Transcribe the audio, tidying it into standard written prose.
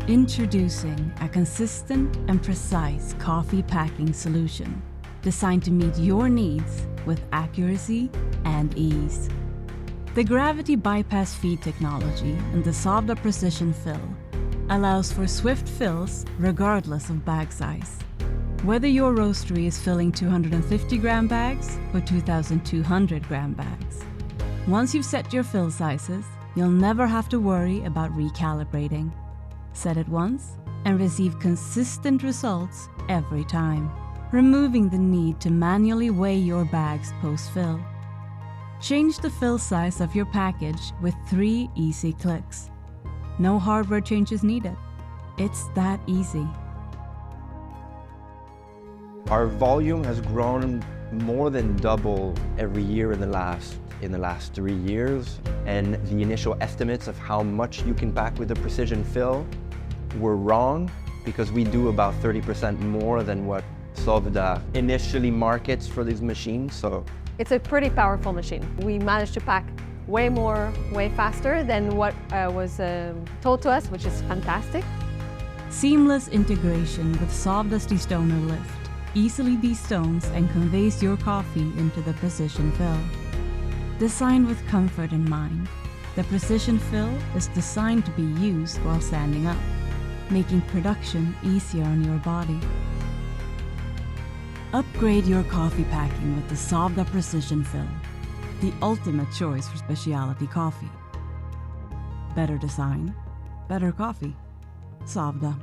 Introducing a consistent and precise coffee packing solution designed to meet your needs with accuracy and ease. The gravity bypass feed technology in the SOVDA Precision Fill allows for swift fills regardless of bag size. Whether your roastery is filling 250-gram bags or 2,200-gram bags. Once you've set your fill sizes, you'll never have to worry about recalibrating. Set it once and receive consistent results every time, removing the need to manually weigh your bags post-fill. Change the fill size of your package with 3 easy clicks. No hardware changes needed. It's that easy. Our volume has grown more than double every year in the last 3 years, and the initial estimates of how much you can pack with the Precision Fill were wrong because we do about 30% more than what SOVDA initially markets for these machines. So it's a pretty powerful machine. We managed to pack way more, way faster than what was told to us, which is fantastic. Seamless integration with SOVDA's Destoner lift easily destones and conveys your coffee into the Precision Fill. Designed with comfort in mind, the Precision Fill is designed to be used while standing up, making production easier on your body. Upgrade your coffee packing with the SOVDA Precision Fill, the ultimate choice for specialty coffee. Better design, better coffee. SOVDA.